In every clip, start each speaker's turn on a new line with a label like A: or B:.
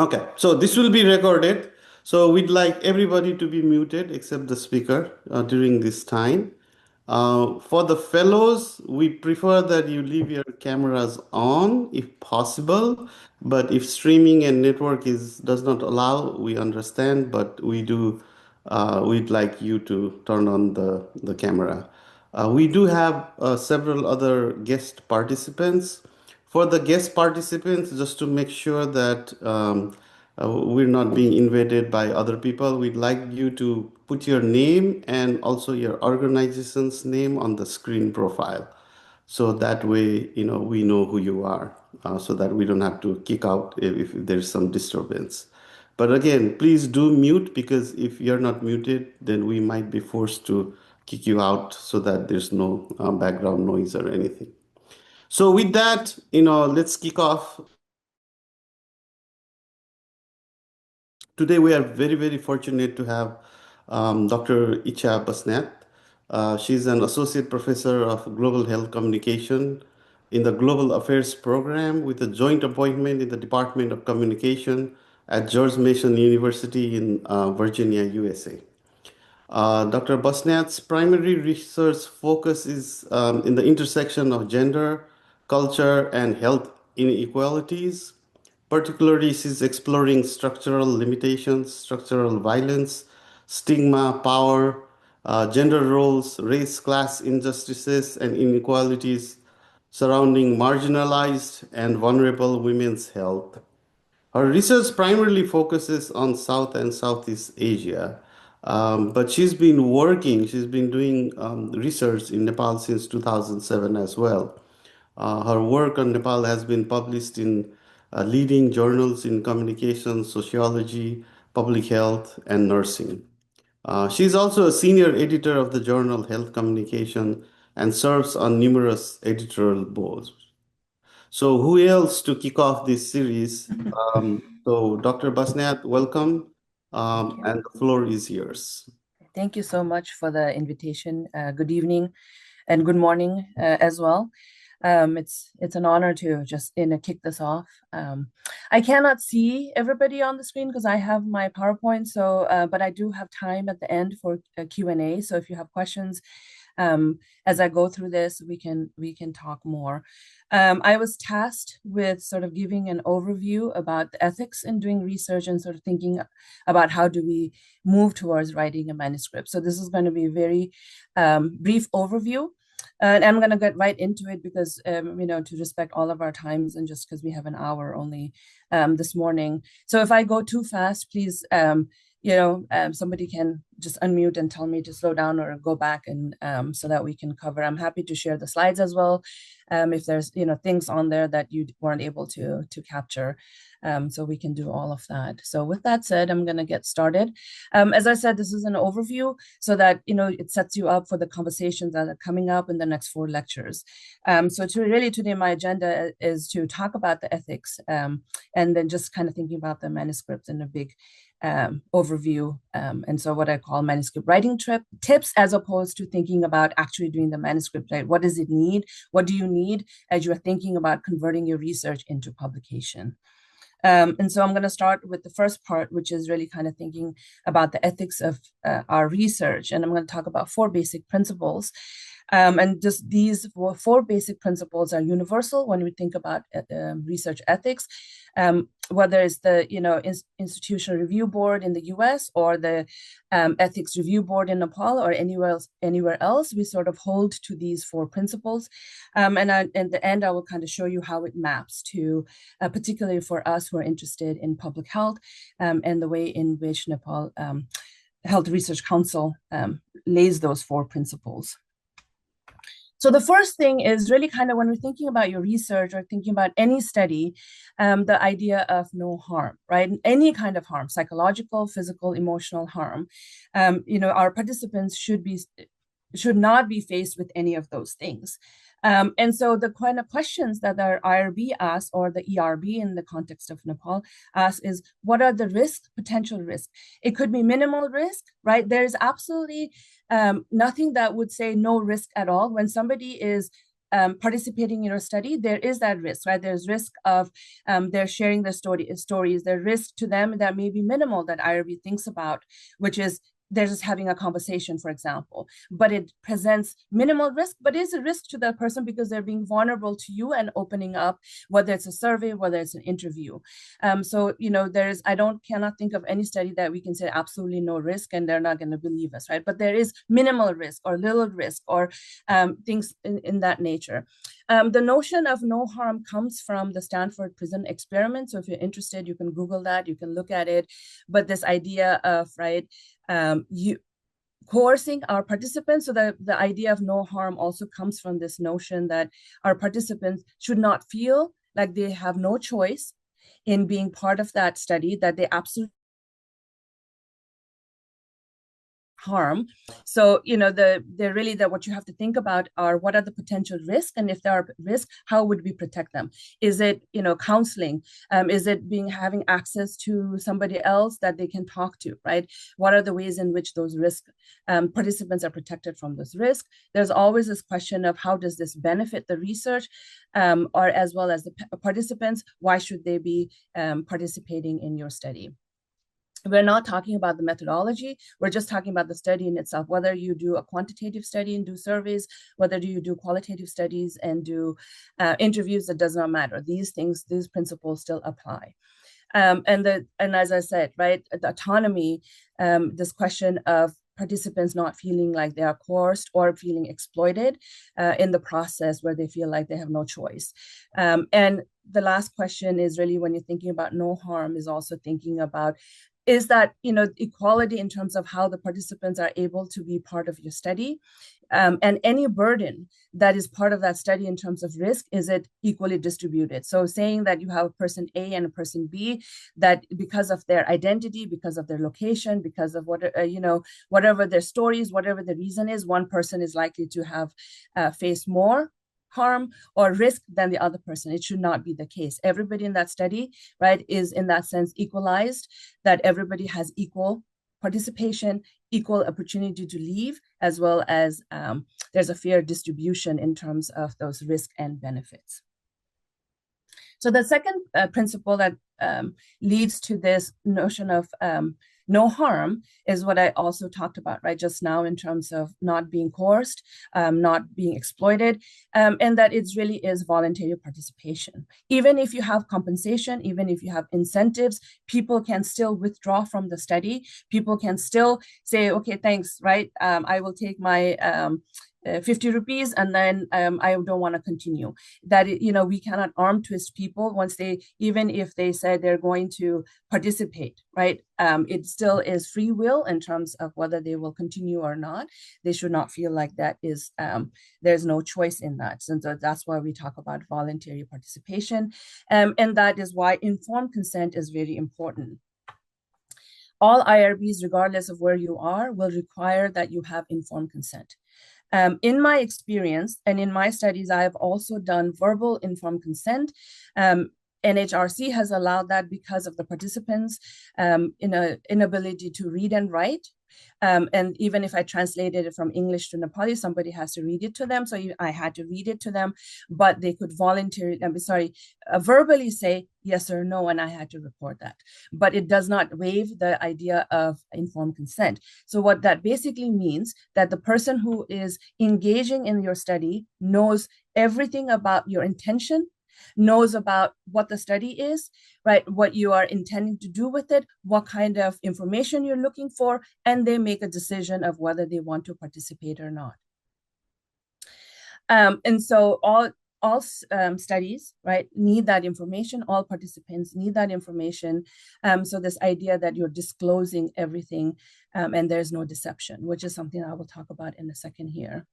A: Okay, so this will be recorded. So we'd like everybody to be muted except the speaker during this time. For the fellows, we prefer that you leave your cameras on if possible. But if streaming and network does not allow, we understand. But we'd like you to turn on the camera. We do have several other guest participants. For the guest participants, just to make sure that we're not being invaded by other people, we'd like you to put your name and also your organization's name on the screen profile. So that way, we know who you are, so that we don't have to kick out if there's some disturbance. But again, please do mute, because if you're not muted, then we might be forced to kick you out so that there's no background noise or anything. So with that, let's kick off. Today we are very, very fortunate to have Dr. Icha Basnyat. She's an associate professor of global health communication in the Global Affairs program with a joint appointment in the Department of Communication at George Mason University in Virginia, USA. Dr. Basnyat's primary research focus is in the intersection of gender, culture, and health inequalities. Particularly, she's exploring structural limitations, structural violence, stigma, power, gender roles, race, class injustices, and inequalities surrounding marginalized and vulnerable women's health. Her research primarily focuses on South and Southeast Asia, but she's been doing research in Nepal since 2007 as well. Her work on Nepal has been published in leading journals in communication, sociology, public health, and nursing. She's also a senior editor of the journal Health Communication and serves on numerous editorial boards. So, who else to kick off this series? So, Dr. Basnyat, welcome,
B: Thank you.
A: and the floor is yours.
B: Thank you so much for the invitation. Good evening and good morning as well. It's an honor to just kick this off. I cannot see everybody on the screen because I have my PowerPoint. So, but I do have time at the end for a Q&A. So if you have questions, as I go through this, we can talk more. I was tasked with sort of giving an overview about the ethics in doing research and sort of thinking about how do we move towards writing a manuscript. So this is going to be a very brief overview. And I'm going to get right into it because, to respect all of our times and just because we have an hour only this morning. So if I go too fast, please, somebody can just unmute and tell me to slow down or go back and so that we can cover. I'm happy to share the slides as well. If there's, things on there that you weren't able to capture. So we can do all of that. So with that said, I'm going to get started. As I said, this is an overview so that, it sets you up for the conversations that are coming up in the next 4 lectures. So today, my agenda is to talk about the ethics and then just kind of thinking about the manuscripts in a big overview. And so what I call manuscript writing tips, as opposed to thinking about actually doing the manuscript, right? What does it need? What do you need as you're thinking about converting your research into publication? And so I'm going to start with the first part, which is really kind of thinking about the ethics of our research. And I'm going to talk about 4 basic principles. And just these 4 basic principles are universal when we think about research ethics, whether it's the institutional review board in the US or the ethics review board in Nepal or anywhere else, we sort of hold to these 4 principles. And in the end, I will kind of show you how it maps to, particularly for us who are interested in public health and the way in which Nepal Health Research Council lays those 4 principles. So the first thing is really kind of when we're thinking about your research or thinking about any study, the idea of no harm, right? Any kind of harm, psychological, physical, emotional harm. Our participants should not be faced with any of those things. And so the kind of questions that our IRB asks, or the ERB in the context of Nepal asks, is what are the risks, potential risks? It could be minimal risk, right? There's absolutely nothing that would say no risk at all. When somebody is participating in your study, there is that risk, right? There's risk of they're sharing their stories. There's risk to them that may be minimal that IRB thinks about, which is they're just having a conversation, for example, but it presents minimal risk, but is a risk to that person because they're being vulnerable to you and opening up, whether it's a survey, whether it's an interview. So, cannot think of any study that we can say absolutely no risk and they're not going to believe us, right? But there is minimal risk or little risk or things in that nature. The notion of no harm comes from the Stanford prison experiment. So if you're interested, you can Google that, you can look at it. But this idea of, right, you coercing our participants. So the idea of no harm also comes from this notion that our participants should not feel like they have no choice in being part of that study, that they absolutely harm. So, what you have to think about are what are the potential risks, and if there are risks, how would we protect them? Is it, counseling? Is it having access to somebody else that they can talk to, right? What are the ways in which those participants are protected from this risk? There's always this question of how does this benefit the research, or as well as the participants? Why should they be participating in your study? We're not talking about the methodology. We're just talking about the study in itself, whether you do a quantitative study and do surveys, whether you do qualitative studies and do interviews, it does not matter. These principles still apply. And as I said, right, the autonomy, this question of participants not feeling like they are coerced or feeling exploited in the process where they feel like they have no choice. And the last question is really, when you're thinking about no harm, is also thinking about, is that, equality in terms of how the participants are able to be part of your study, and any burden that is part of that study in terms of risk, is it equally distributed? So saying that you have a person A and a person B, that because of their identity, because of their location, because of whatever their stories, whatever the reason is, one person is likely to have faced more harm or risk than the other person. It should not be the case. Everybody in that study, right, is in that sense equalized, that everybody has equal participation, equal opportunity to leave, as well as there's a fair distribution in terms of those risks and benefits. So the second principle that leads to this notion of no harm is what I also talked about, right, just now, in terms of not being coerced, not being exploited, and that it really is voluntary participation. Even if you have compensation, even if you have incentives, people can still withdraw from the study. People can still say, okay, thanks, right, I will take my 50 rupees and then I don't want to continue. That, we cannot arm twist people once even if they said they're going to participate, right? It still is free will in terms of whether they will continue or not. They should not feel like that is, there's no choice in that. So that's why we talk about voluntary participation. And that is why informed consent is very important. All IRBs, regardless of where you are, will require that you have informed consent. In my experience and in my studies, I have also done verbal informed consent. NHRC has allowed that because of the participants' inability to read and write. And even if I translated it from English to Nepali, somebody has to read it to them. So I had to read it to them, but they could verbally say yes or no, and I had to report that. But it does not waive the idea of informed consent. So what that basically means, that the person who is engaging in your study knows everything about your intention, knows about what the study is, right, what you are intending to do with it, what kind of information you're looking for, and they make a decision of whether they want to participate or not. And so all studies, right, need that information. All participants need that information. So this idea that you're disclosing everything and there's no deception, which is something I will talk about in a second here.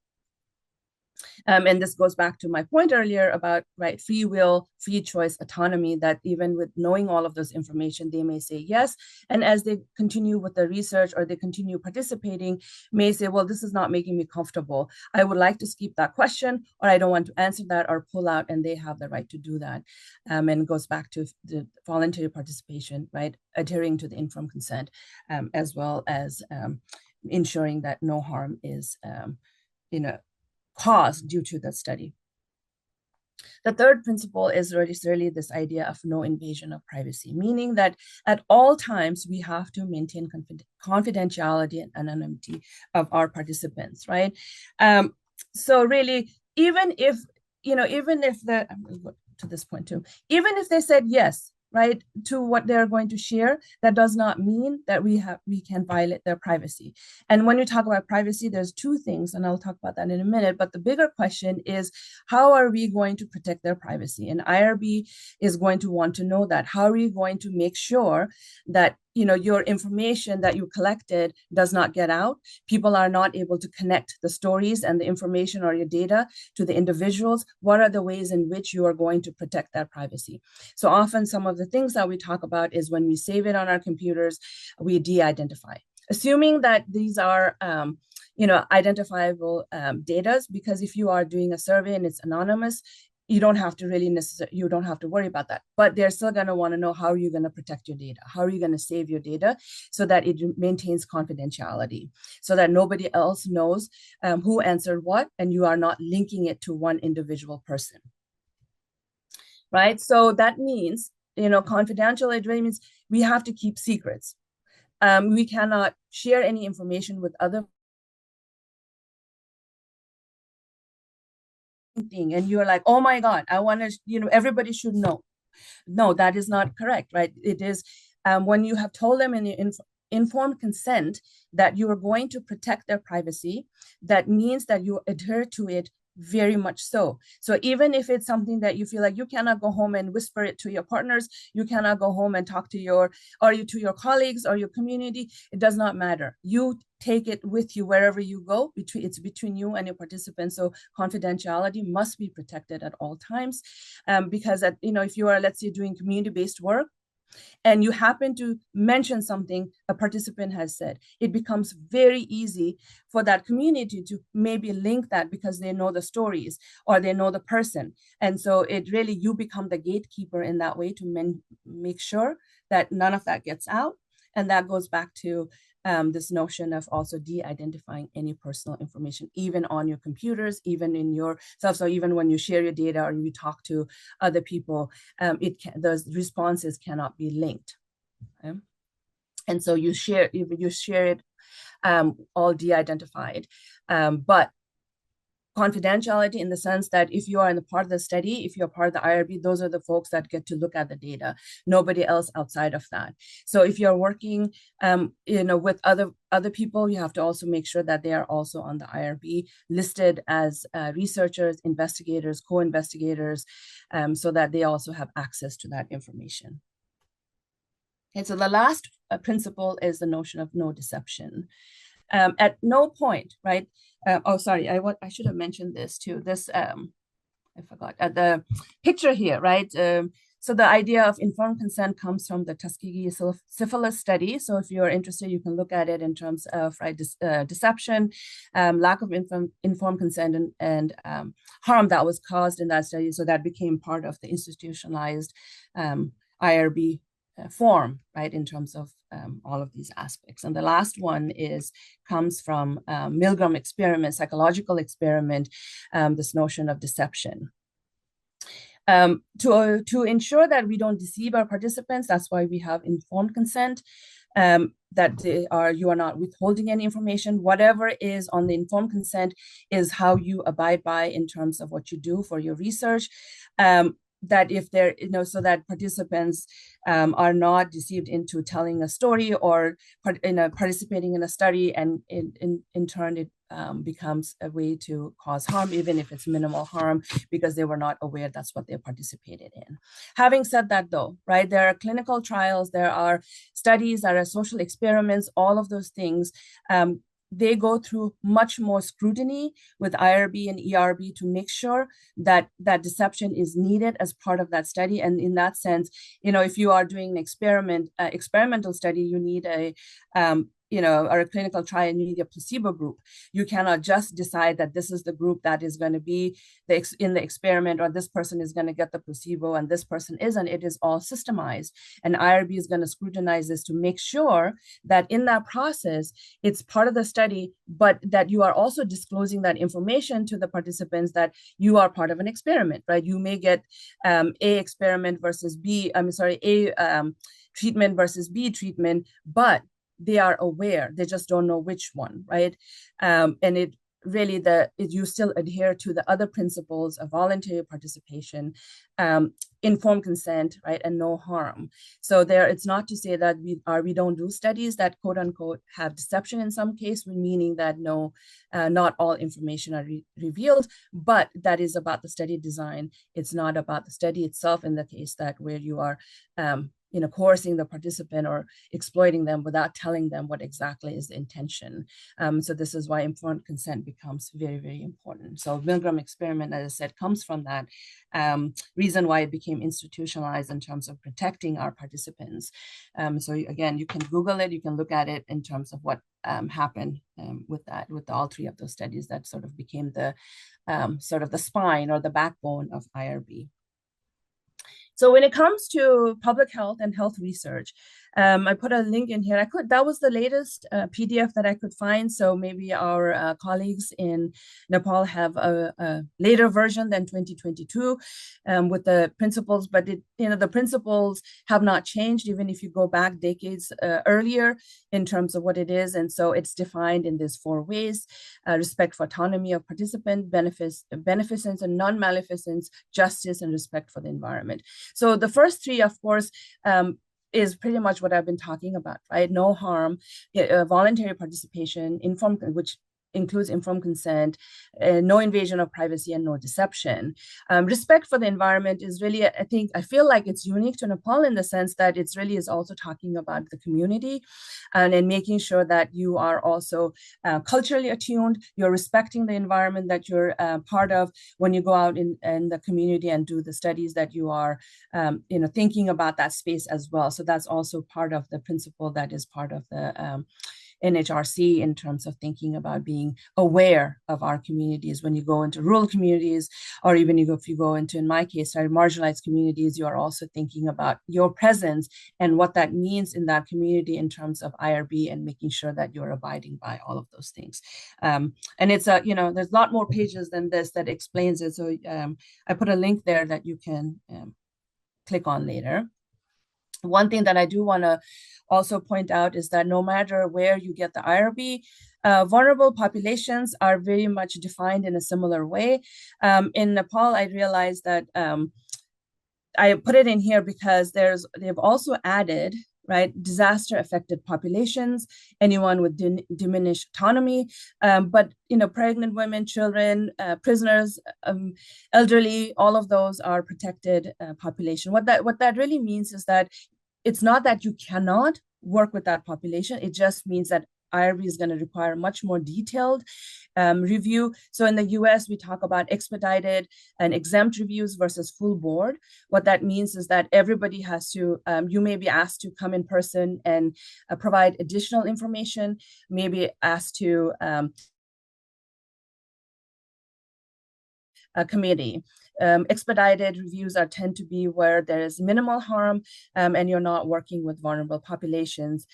B: And this goes back to my point earlier about, right, free will, free choice, autonomy, that even with knowing all of this information, they may say yes. And as they continue with the research or they continue participating, may say, well, this is not making me comfortable. I would like to skip that question, or I don't want to answer that, or pull out, and they have the right to do that. And it goes back to the voluntary participation, right, adhering to the informed consent, as well as ensuring that no harm is, caused due to the study. The third principle is really this idea of no invasion of privacy, meaning that at all times we have to maintain confidentiality and anonymity of our participants, right? So really, even if, even if I'm going to go to this point too, even if they said yes, right, to what they're going to share, that does not mean that we can violate their privacy. And when you talk about privacy, there's two things, and I'll talk about that in a minute. But the bigger question is, how are we going to protect their privacy? And IRB is going to want to know that. How are we going to make sure that your information that you collected does not get out? People are not able to connect the stories and the information or your data to the individuals. What are the ways in which you are going to protect that privacy? So often some of the things that we talk about is when we save it on our computers, we de-identify, assuming that these are identifiable data, because if you are doing a survey and it's anonymous, you don't have to worry about that. But they're still going to want to know, how are you going to protect your data? How are you going to save your data so that it maintains confidentiality, so that nobody else knows who answered what, and you are not linking it to one individual person, right? So that means, confidential, it really means we have to keep secrets. We cannot share any information with other thing, and you're like, oh my God, I want to, everybody should know. No, that is not correct, right? It is when you have told them in the informed consent that you are going to protect their privacy, that means that you adhere to it very much so. So even if it's something that you feel like you cannot go home and whisper it to your partners, you cannot go home and talk to your colleagues or your community, it does not matter. You take it with you wherever you go. It's between you and your participants. So confidentiality must be protected at all times, because if you are, let's say, doing community-based work, and you happen to mention something a participant has said, it becomes very easy for that community to maybe link that because they know the stories or they know the person. And so it really, you become the gatekeeper in that way to make sure that none of that gets out. And that goes back to this notion of also de-identifying any personal information, even on your computers, even in yourself. So even when you share your data or you talk to other people, those responses cannot be linked. Okay? And so you share it all de-identified. But confidentiality in the sense that if you are in the part of the study, if you're part of the IRB, those are the folks that get to look at the data, nobody else outside of that. So if you're working with other people, you have to also make sure that they are also on the IRB, listed as researchers, investigators, co-investigators, so that they also have access to that information. And so the last principle is the notion of no deception. At no point, right? I should have mentioned this too. This, I forgot, the picture here, right? So the idea of informed consent comes from the Tuskegee syphilis study. So if you're interested, you can look at it in terms of deception, lack of informed consent, and harm that was caused in that study. So that became part of the institutionalized IRB form, right, in terms of all of these aspects. And the last one comes from Milgram experiment, psychological experiment, this notion of deception. To ensure that we don't deceive our participants, that's why we have informed consent, that you are not withholding any information. Whatever is on the informed consent is how you abide by in terms of what you do for your research. That if they're, so that participants are not deceived into telling a story or participating in a study, and in turn it becomes a way to cause harm, even if it's minimal harm, because they were not aware that's what they participated in. Having said that, though, right, there are clinical trials, there are studies, there are social experiments, all of those things. They go through much more scrutiny with IRB and ERB to make sure that that deception is needed as part of that study. And in that sense, if you are doing an experimental study, you need or a clinical trial, you need a placebo group. You cannot just decide that this is the group that is going to be in the experiment, or this person is going to get the placebo and this person isn't. It is all systemized. And IRB is going to scrutinize this to make sure that in that process, it's part of the study, but that you are also disclosing that information to the participants that you are part of an experiment, right? You may get A experiment versus B, A treatment versus B treatment, but they are aware, they just don't know which one, right? And it really, you still adhere to the other principles of voluntary participation, informed consent, right, and no harm. So it's not to say that we don't do studies that quote unquote have deception in some case, meaning that not all information are revealed, but that is about the study design. It's not about the study itself in the case that where you are coercing the participant or exploiting them without telling them what exactly is the intention. So this is why informed consent becomes very, very important. So Milgram experiment, as I said, comes from that reason why it became institutionalized in terms of protecting our participants. So again, you can Google it, you can look at it in terms of what happened with all three of those studies that sort of became the sort of the spine or the backbone of IRB. So when it comes to public health and health research, I put a link in here. That was the latest PDF that I could find. So maybe our colleagues in Nepal have a later version than 2022 with the principles, but the principles have not changed even if you go back decades earlier in terms of what it is. And so it's defined in these 4 ways: respect for autonomy of participant, beneficence and non-maleficence, justice, and respect for the environment. So the first 3, of course, is pretty much what I've been talking about, right? No harm, voluntary participation, which includes informed consent, no invasion of privacy, and no deception. Respect for the environment is really, I feel like it's unique to Nepal in the sense that it's really is also talking about the community and making sure that you are also culturally attuned, you're respecting the environment that you're part of when you go out in the community and do the studies, that you are thinking about that space as well. So that's also part of the principle that is part of the NHRC in terms of thinking about being aware of our communities. When you go into rural communities, or even if you go into, in my case, marginalized communities, you are also thinking about your presence and what that means in that community in terms of IRB, and making sure that you're abiding by all of those things. And it's there's a lot more pages than this that explains it. So I put a link there that you can click on later. One thing that I do want to also point out is that no matter where you get the IRB, vulnerable populations are very much defined in a similar way. In Nepal, I realized that I put it in here because they've also added, right, disaster affected populations, anyone with diminished autonomy, but pregnant women, children, prisoners, elderly, all of those are protected population. What that really means is that it's not that you cannot work with that population. It just means that IRB is going to require much more detailed review. So in the US, we talk about expedited and exempt reviews versus full board. What that means is that everybody has to, you may be asked to come in person and provide additional information, maybe asked to a committee. Expedited reviews tend to be where there is minimal harm and you're not working with vulnerable populations.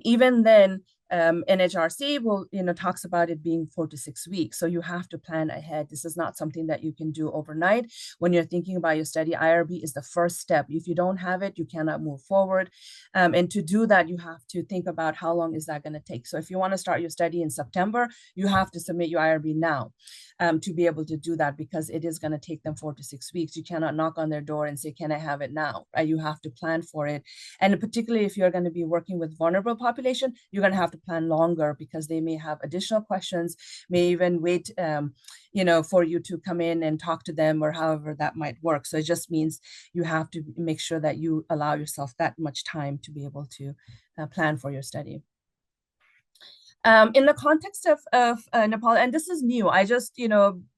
B: Even then, NHRC talks about it being 4 to 6 weeks. So you have to plan ahead. This is not something that you can do overnight. When you're thinking about your study, IRB is the first step. If you don't have it, you cannot move forward. And to do that, you have to think about how long is that going to take. So if you want to start your study in September, you have to submit your IRB now to be able to do that, because it is going to take them 4 to 6 weeks. You cannot knock on their door and say, can I have it now? Right? You have to plan for it. And particularly if you're going to be working with vulnerable population, you're going to have to plan longer, because they may have additional questions, may even wait for you to come in and talk to them, or however that might work. So it just means you have to make sure that you allow yourself that much time to be able to plan for your study. In the context of Nepal, and this is new, I just,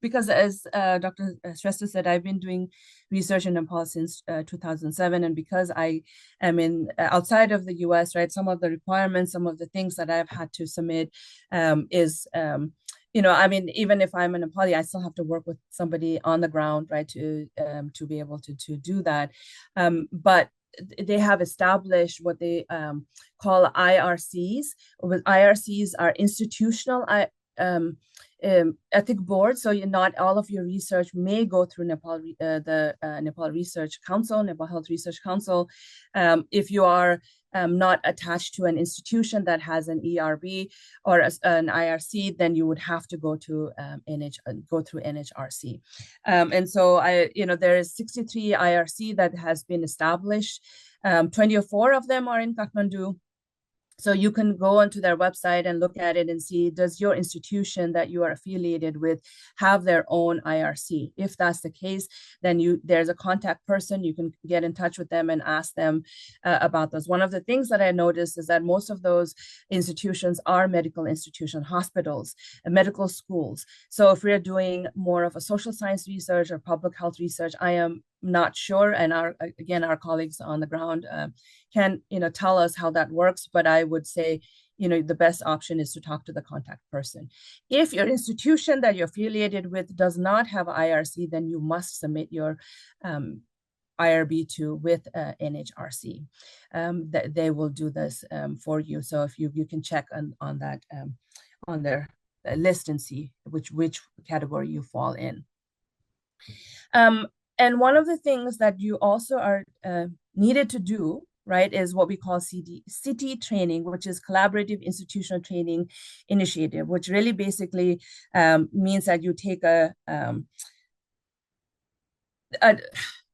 B: because as Dr. Shrestha said, I've been doing research in Nepal since 2007. And because I am in outside of the US, right, some of the requirements, some of the things that I've had to submit is, I mean, even if I'm in Nepali, I still have to work with somebody on the ground, right, to be able to do that. But they have established what they call IRCs. IRCs are institutional ethic boards. So not all of your research may go through the Nepal Research Council, Nepal Health Research Council. If you are not attached to an institution that has an ERB or an IRC, then you would have to go to go through NHRC. And so there is 63 IRC that has been established. 24 of them are in Kathmandu. So you can go onto their website and look at it and see, does your institution that you are affiliated with have their own IRC? If that's the case, then there's a contact person. You can get in touch with them and ask them about those. One of the things that I noticed is that most of those institutions are medical institutions, hospitals, medical schools. So if we're doing more of a social science research or public health research, I am not sure. And our colleagues on the ground can tell us how that works, but I would say the best option is to talk to the contact person. If your institution that you're affiliated with does not have IRC, then you must submit your IRB with NHRC. They will do this for you. So if you can check on that on their list and see which category you fall in. And one of the things that you also are needed to do, right, is what we call CITI training, which is Collaborative Institutional Training Initiative, which really basically means that you take I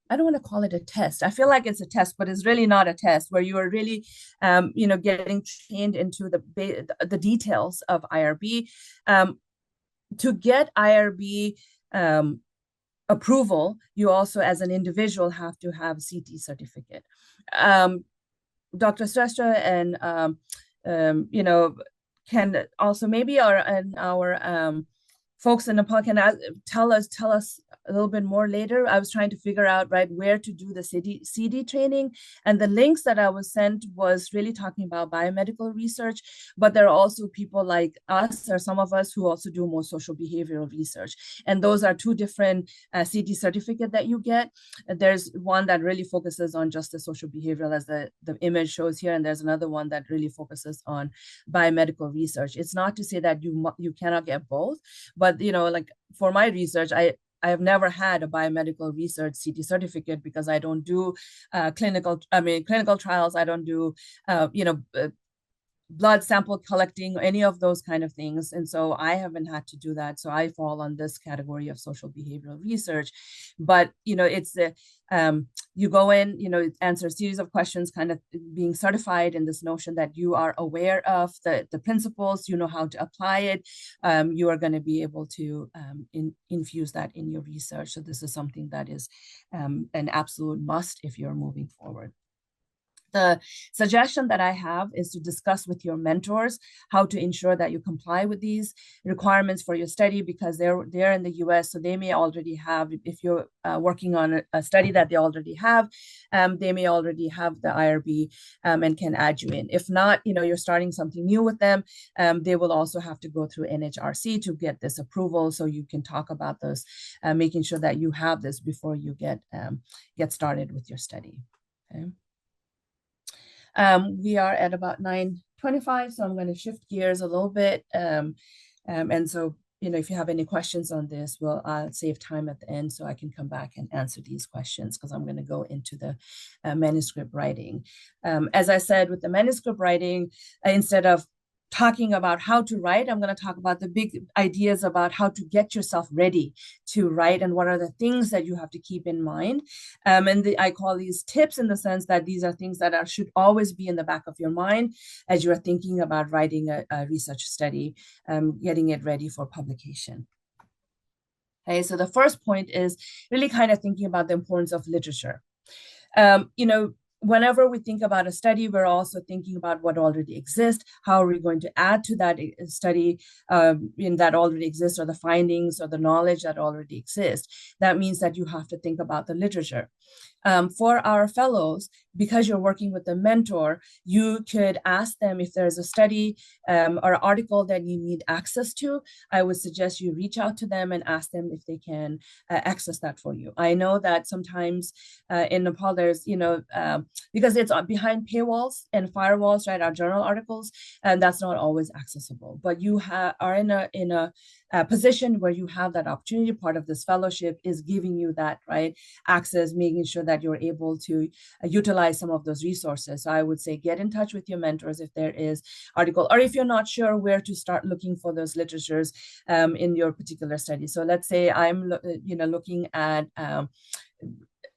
B: don't want to call it a test. I feel like it's a test, but it's really not a test, where you are really, getting trained into the details of IRB. To get IRB approval, you also, as an individual, have to have CT certificate. Dr. Shrestha and can also maybe our folks in Nepal can tell us a little bit more later. I was trying to figure out where to do the CD training, and the links that I was sent was really talking about biomedical research, but there are also people like us or some of us who also do more social behavioral research, and those are two different CD certificate that you get. There's one that really focuses on just the social behavioral, as the image shows here, and there's another one that really focuses on biomedical research. It's not to say that you cannot get both, but for my research, I have never had a biomedical research CT certificate because I don't do clinical trials. I don't do blood sample collecting, or any of those kind of things. And so I haven't had to do that. So I fall on this category of social behavioral research. But, it's you go in, answer a series of questions, kind of being certified in this notion that you are aware of the principles, you know how to apply it. You are going to be able to infuse that in your research. So this is something that is an absolute must if you're moving forward. The suggestion that I have is to discuss with your mentors how to ensure that you comply with these requirements for your study, because they're in the US, so they may already have, if you're working on a study that they already have, they may already have the IRB and can add you in. If not, you're starting something new with them, they will also have to go through NHRC to get this approval, so you can talk about this, making sure that you have this before you get started with your study. Okay. We are at about 9:25, so I'm going to shift gears a little bit. And so, if you have any questions on this, I'll save time at the end so I can come back and answer these questions, because I'm going to go into the manuscript writing. As I said, with the manuscript writing, instead of talking about how to write, I'm going to talk about the big ideas about how to get yourself ready to write and what are the things that you have to keep in mind. I call these tips, in the sense that these are things that should always be in the back of your mind as you are thinking about writing a research study, getting it ready for publication. Okay, so the first point is really kind of thinking about the importance of literature. whenever we think about a study, we're also thinking about what already exists. How are we going to add to that study in that already exists, or the findings or the knowledge that already exists? That means that you have to think about the literature. For our fellows, because you're working with a mentor, you could ask them if there's a study or article that you need access to. I would suggest you reach out to them and ask them if they can access that for you. I know that sometimes in Nepal, there's, because it's behind paywalls and firewalls, right, our journal articles, and that's not always accessible. But you are in a position where you have that opportunity. Part of this fellowship is giving you that, right, access, making sure that you're able to utilize some of those resources. So I would say get in touch with your mentors if there is article, or if you're not sure where to start looking for those literatures in your particular study. So let's say I'm looking at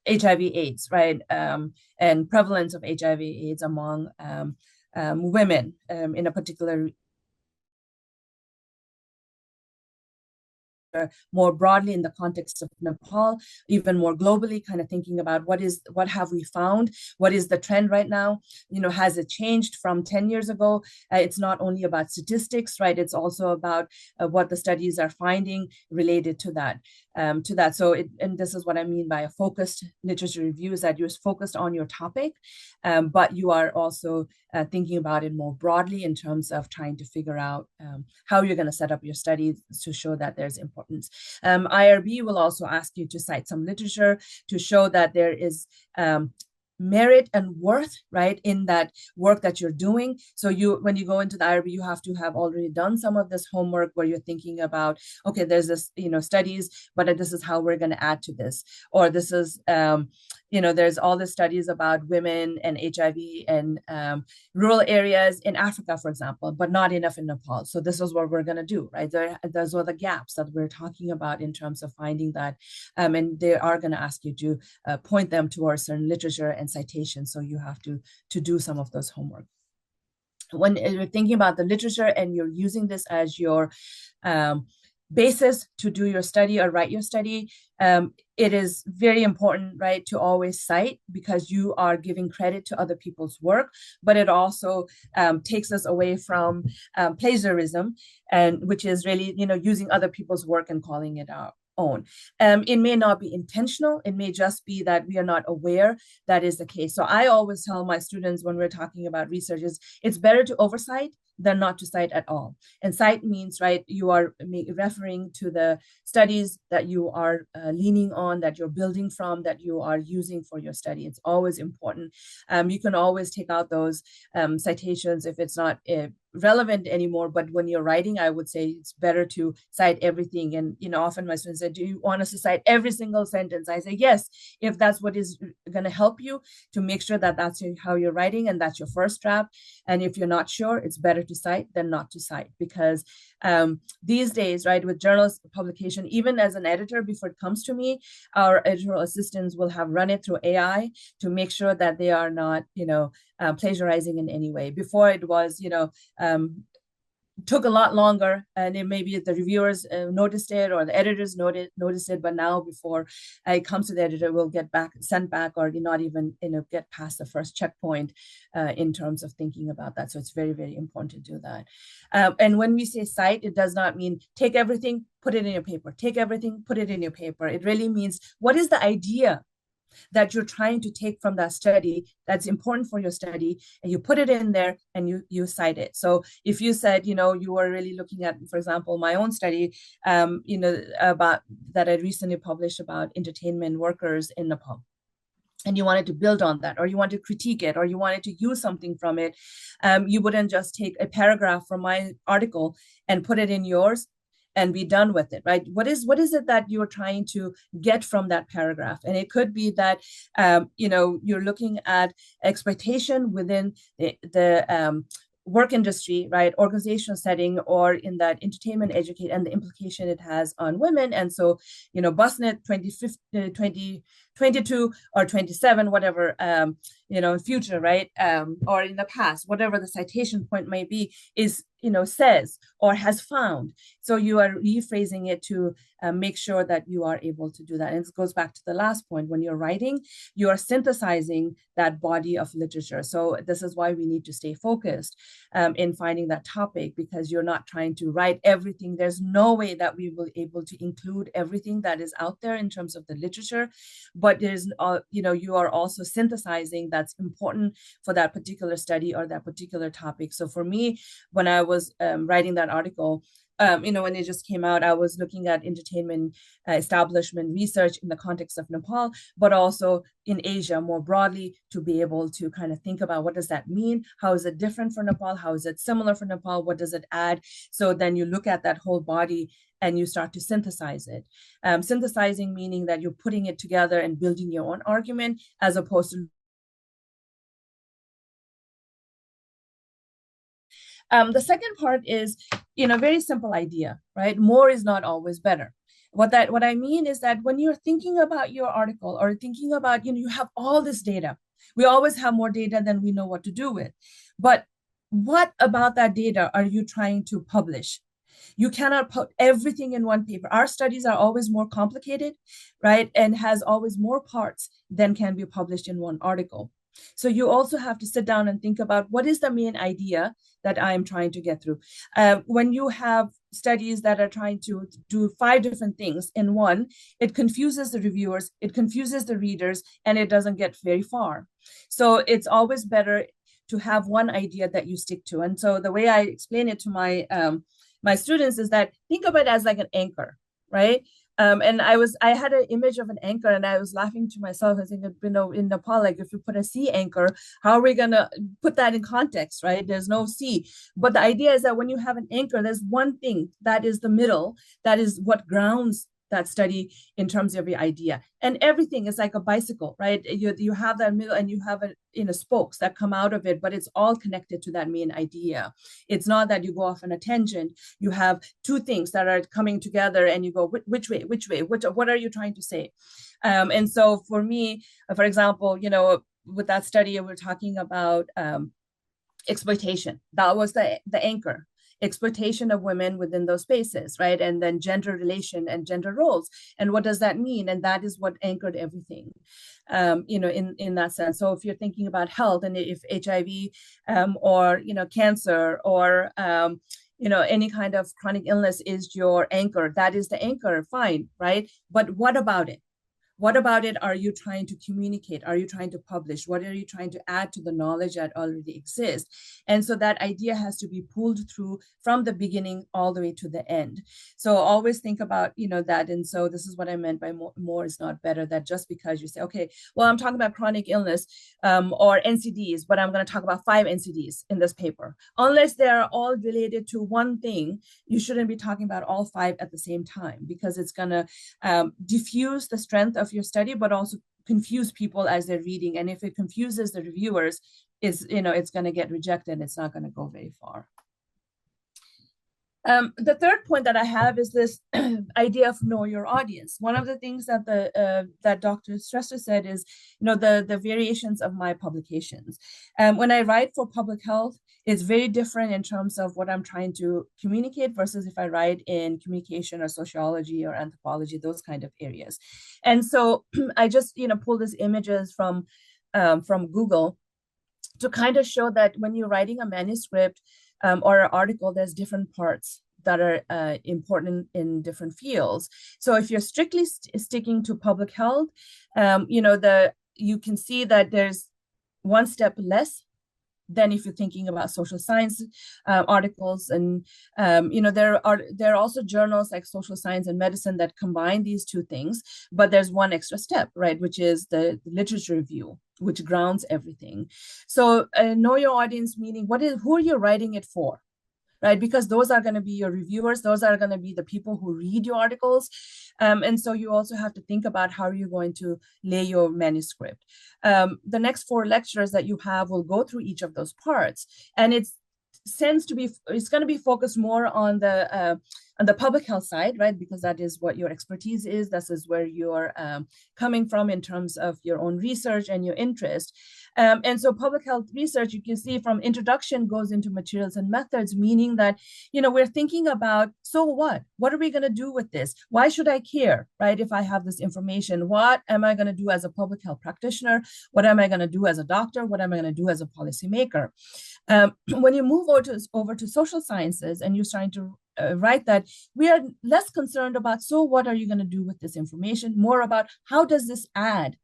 B: HIV/AIDS, right, and prevalence of HIV/AIDS among women in a particular more broadly in the context of Nepal, even more globally, kind of thinking about what have we found, what is the trend right now, has it changed from 10 years ago? It's not only about statistics, right? It's also about what the studies are finding related to that. So and this is what I mean by a focused literature review, is that you're focused on your topic, but you are also thinking about it more broadly in terms of trying to figure out how you're going to set up your studies to show that there's importance. IRB will also ask you to cite some literature to show that there is merit and worth, right, in that work that you're doing. So when you go into the IRB, you have to have already done some of this homework where you're thinking about, okay, there's this, studies, but this is how we're going to add to this, or this is, there's all the studies about women and HIV and rural areas in Africa, for example, but not enough in Nepal. So this is what we're going to do, right? Those are the gaps that we're talking about in terms of finding that, and they are going to ask you to point them towards certain literature and citations. So you have to do some of those homework. When you're thinking about the literature and you're using this as your basis to do your study or write your study, it is very important, right, to always cite, because you are giving credit to other people's work, but it also takes us away from plagiarism, and which is really, using other people's work and calling it our own. It may not be intentional. It may just be that we are not aware that is the case. So I always tell my students when we're talking about research is it's better to oversight than not to cite at all. And cite means, right, you are referring to the studies that you are leaning on, that you're building from, that you are using for your study. It's always important. You can always take out those citations if it's not relevant anymore, but when you're writing, I would say it's better to cite everything. And often my students say, do you want us to cite every single sentence? I say yes, if that's what is going to help you to make sure that that's how you're writing and that's your first draft. And if you're not sure, it's better to cite than not to cite, because these days, right, with journals publication, even as an editor, before it comes to me, our editorial assistants will have run it through AI to make sure that they are not plagiarizing in any way. Before it was took a lot longer, and it maybe the reviewers noticed it or the editors noticed it, but now before it comes to the editor, we'll get sent back, or not even get past the first checkpoint in terms of thinking about that. So it's very, very important to do that. And when we say cite, it does not mean take everything, put it in your paper, take everything, put it in your paper. It really means, what is the idea that you're trying to take from that study that's important for your study, and you put it in there and you cite it. So if you said, you were really looking at, for example, my own study, about that I recently published about entertainment workers in Nepal, and you wanted to build on that, or you want to critique it, or you wanted to use something from it, you wouldn't just take a paragraph from my article and put it in yours and be done with it, right? What is it that you're trying to get from that paragraph? And it could be that you're looking at exploitation within the work industry, right, organizational setting, or in that entertainment educate, and the implication it has on women. And so, Basnyat 2022 or 27, whatever, future, right? Or in the past, whatever the citation point may be, is, says or has found. So you are rephrasing it to make sure that you are able to do that. And it goes back to the last point. When you're writing, you are synthesizing that body of literature. So this is why we need to stay focused in finding that topic, because you're not trying to write everything. There's no way that we will be able to include everything that is out there in terms of the literature, but there's, you are also synthesizing that's important for that particular study or that particular topic. So for me, when I was writing that article, when it just came out, I was looking at entertainment establishment research in the context of Nepal, but also in Asia more broadly, to be able to kind of think about what does that mean? How is it different for Nepal? How is it similar for Nepal? What does it add? So then you look at that whole body and you start to synthesize it. Synthesizing meaning that you're putting it together and building your own argument, as opposed to the second part is, very simple idea, right? More is not always better. What I mean is that when you're thinking about your article or thinking about, you have all this data. We always have more data than we know what to do with. But what about that data are you trying to publish? You cannot put everything in one paper. Our studies are always more complicated, right? And has always more parts than can be published in one article. So you also have to sit down and think about what is the main idea that I'm trying to get through. When you have studies that are trying to do 5 different things in one, it confuses the reviewers, it confuses the readers, and it doesn't get very far. So it's always better to have one idea that you stick to. And so the way I explain it to my students is that think of it as like an anchor, right? And I had an image of an anchor, and I was laughing to myself. I think, in Nepal, like if you put a sea anchor, how are we gonna put that in context, right? There's no sea. But the idea is that when you have an anchor, there's one thing that is the middle, that is what grounds that study in terms of your idea. And everything is like a bicycle, right? You have that middle, and you have spokes that come out of it, but it's all connected to that main idea. It's not that you go off on a tangent. You have 2 things that are coming together, and you go, which way, what are you trying to say? And so for me, for example, with that study, we're talking about exploitation. That was the anchor. Exploitation of women within those spaces, right? And then gender relation and gender roles. And what does that mean? And that is what anchored everything, in that sense. So if you're thinking about health, and if HIV or, cancer or, any kind of chronic illness is your anchor, that is the anchor, fine, right? But what about it? What about it are you trying to communicate? Are you trying to publish? What are you trying to add to the knowledge that already exists? And so that idea has to be pulled through from the beginning all the way to the end. So always think about, that. And so this is what I meant by more is not better, that just because you say, okay, well, I'm talking about chronic illness or NCDs, but I'm going to talk about 5 NCDs in this paper. Unless they're all related to one thing, you shouldn't be talking about all 5 at the same time, because it's going to diffuse the strength of your study, but also confuse people as they're reading. And if it confuses the reviewers, it's going to get rejected. It's not going to go very far. The third point that I have is this idea of know your audience. One of the things that that Dr. Stresser said is, the variations of my publications. When I write for public health, it's very different in terms of what I'm trying to communicate versus if I write in communication or sociology or anthropology, those kind of areas. And so I just, pulled these images from Google to kind of show that when you're writing a manuscript or an article, there's different parts that are important in different fields. So if you're strictly sticking to public health, you can see that there's one step less than if you're thinking about social science articles. And there are also journals like Social Science and Medicine that combine these 2 things, but there's one extra step, right, which is the literature review, which grounds everything. So know your audience, meaning who are you writing it for? Right? Because those are going to be your reviewers. Those are going to be the people who read your articles. And so you also have to think about how you're going to lay your manuscript. The next 4 lectures that you have will go through each of those parts. And it's going to be focused more on the on the public health side, right? Because that is what your expertise is. This is where you're coming from in terms of your own research and your interest. And so public health research, you can see from introduction goes into materials and methods, meaning that, we're thinking about, so what? What are we going to do with this? Why should I care, right? If I have this information, what am I going to do as a public health practitioner? What am I going to do as a doctor? What am I going to do as a policymaker? When you move over to social sciences and you're starting to write that, we are less concerned about, so what are you going to do with this information? More about, how does this add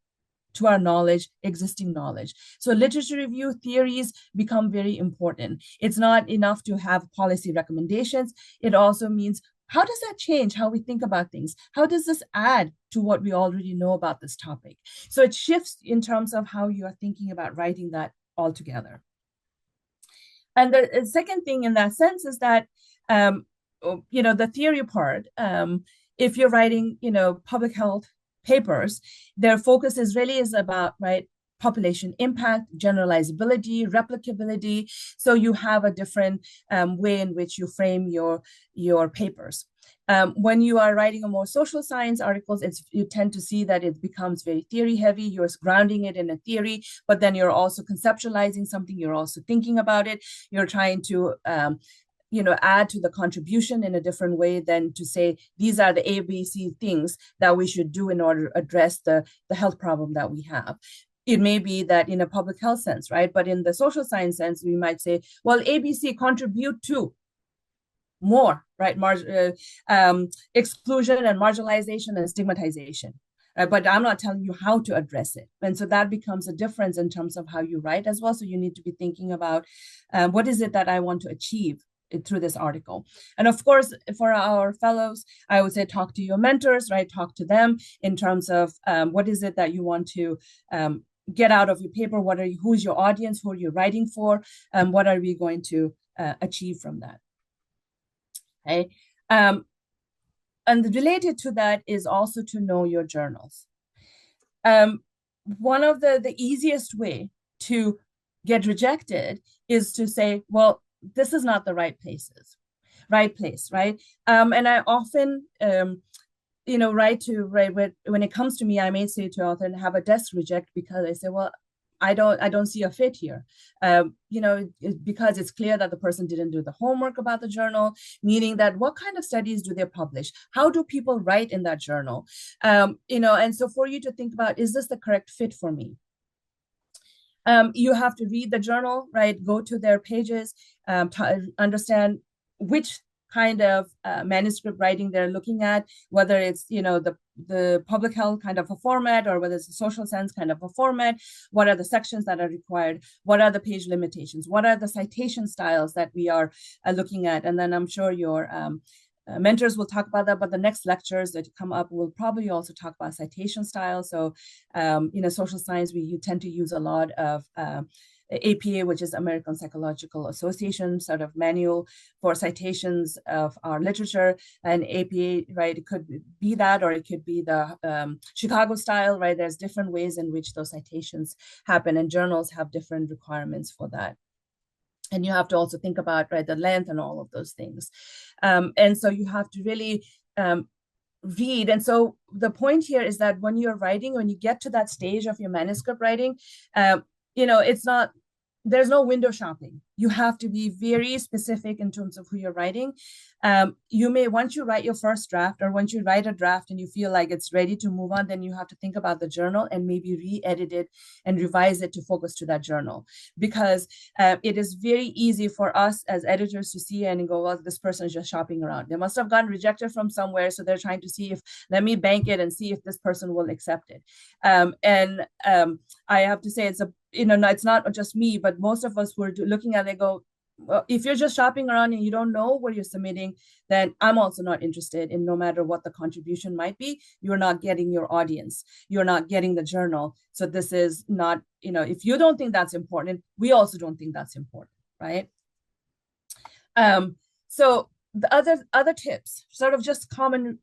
B: to our knowledge, existing knowledge? So literature review theories become very important. It's not enough to have policy recommendations. It also means, how does that change how we think about things? How does this add to what we already know about this topic? So it shifts in terms of how you are thinking about writing that altogether. And the second thing in that sense is that, the theory part, if you're writing, public health papers, their focus is about, right, population impact, generalizability, replicability. So you have a different way in which you frame your papers. When you are writing a more social science articles, you tend to see that it becomes very theory heavy. You're grounding it in a theory, but then you're also conceptualizing something. You're also thinking about it. You're trying to add to the contribution in a different way than to say, these are the ABC things that we should do in order to address the health problem that we have. It may be that in a public health sense, right? But in the social science sense, we might say, well, ABC contribute to more, right? Exclusion and marginalization and stigmatization. But I'm not telling you how to address it. And so that becomes a difference in terms of how you write as well. So you need to be thinking about what is it that I want to achieve through this article. And of course, for our fellows, I would say talk to your mentors, right? Talk to them in terms of what is it that you want to get out of your paper? Who's your audience? Who are you writing for? What are we going to achieve from that? Okay. And related to that is also to know your journals. One of the easiest way to get rejected is to say, well, this is not the right place, right? And I often, when it comes to me, I may say to author, have a desk reject, because I say, well, I don't see a fit here, because it's clear that the person didn't do the homework about the journal, meaning that what kind of studies do they publish? How do people write in that journal? And so for you to think about, is this the correct fit for me? You have to read the journal, right? Go to their pages, understand which kind of manuscript writing they're looking at, whether it's, the public health kind of a format, or whether it's a social science kind of a format. What are the sections that are required? What are the page limitations? What are the citation styles that we are looking at? And then I'm sure your mentors will talk about that, but the next lectures that come up will probably also talk about citation style. So, social science, you tend to use a lot of APA, which is American Psychological Association sort of manual for citations of our literature. And APA, right, it could be that, or it could be the Chicago style, right? There's different ways in which those citations happen, and journals have different requirements for that. And you have to also think about, right, the length and all of those things. And so you have to really read. And so the point here is that when you're writing, when you get to that stage of your manuscript writing, it's not, there's no window shopping. You have to be very specific in terms of who you're writing. You may, once you write your first draft, or once you write a draft and you feel like it's ready to move on, then you have to think about the journal and maybe re-edit it and revise it to focus to that journal. Because it is very easy for us as editors to see and go, well, this person is just shopping around. They must have gotten rejected from somewhere, so they're trying to see if, let me bank it and see if this person will accept it. I have to say, it's not just me, but most of us who are looking at it go, well, if you're just shopping around and you don't know what you're submitting, then I'm also not interested in, no matter what the contribution might be. You're not getting your audience. You're not getting the journal. So this is not, if you don't think that's important, we also don't think that's important, right? So the other tips, sort of just common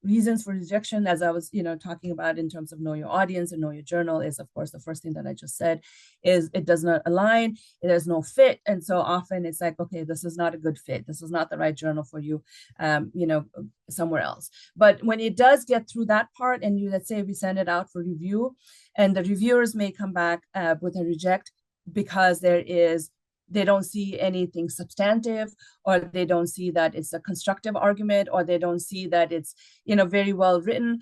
B: reasons for rejection, as I was, talking about in terms of know your audience and know your journal, is of course the first thing that I just said, is it does not align, there's no fit. And so often it's like, okay, this is not a good fit. This is not the right journal for you, somewhere else. But when it does get through that part, and let's say we send it out for review, and the reviewers may come back with a reject because they don't see anything substantive, or they don't see that it's a constructive argument, or they don't see that it's very well written,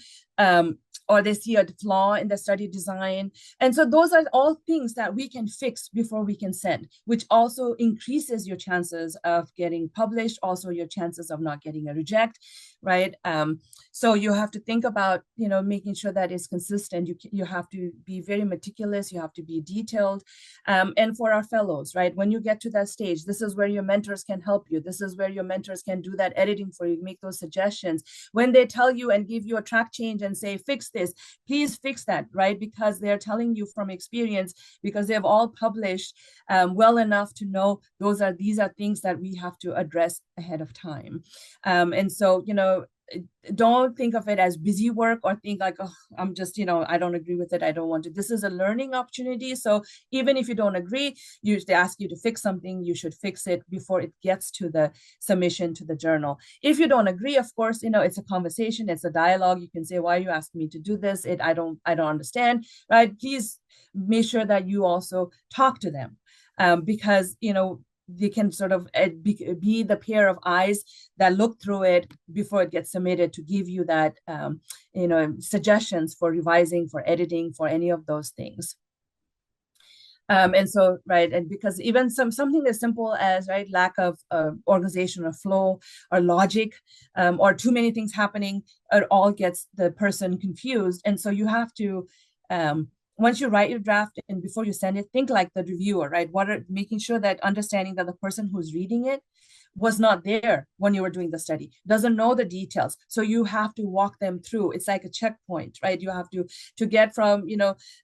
B: or they see a flaw in the study design. And so those are all things that we can fix before we can send, which also increases your chances of getting published, also your chances of not getting a reject, right? So you have to think about making sure that it's consistent. You have to be very meticulous, you have to be detailed. And for our fellows, right, when you get to that stage, this is where your mentors can help you. This is where your mentors can do that editing for you, make those suggestions. When they tell you and give you a track change and say, fix this, please fix that, right? Because they're telling you from experience, because they've all published well enough to know these are things that we have to address ahead of time. And so, don't think of it as busy work, or think like, oh, I'm just, I don't agree with it, I don't want to. This is a learning opportunity. So even if you don't agree, they ask you to fix something, you should fix it before it gets to the submission to the journal. If you don't agree, of course, it's a conversation, it's a dialogue. You can say, why are you asking me to do this? I don't understand, right? Please make sure that you also talk to them, because they can sort of be the pair of eyes that look through it before it gets submitted, to give you that suggestions for revising, for editing, for any of those things. And so, right, and because even something as simple as, right, lack of organizational flow or logic, or too many things happening, it all gets the person confused. And so you have to, once you write your draft and before you send it, think like the reviewer, right? Making sure that understanding that the person who's reading it was not there when you were doing the study, doesn't know the details. So you have to walk them through. It's like a checkpoint, right? You have to get from,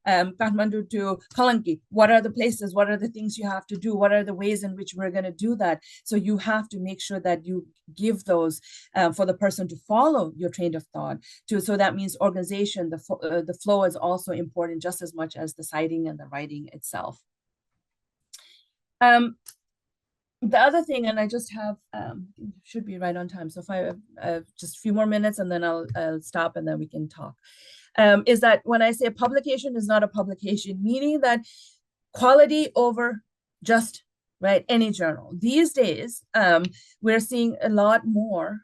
B: Kathmandu to Kalanki. What are the places? What are the things you have to do? What are the ways in which we're going to do that? So you have to make sure that you give those for the person to follow your train of thought. So that means organization, the flow is also important just as much as the citing and the writing itself. The other thing, and I just have, should be right on time. So if I just a few more minutes and then I'll stop and then we can talk. Is that when I say publication is not a publication, meaning that quality over just, right, any journal. These days, we're seeing a lot more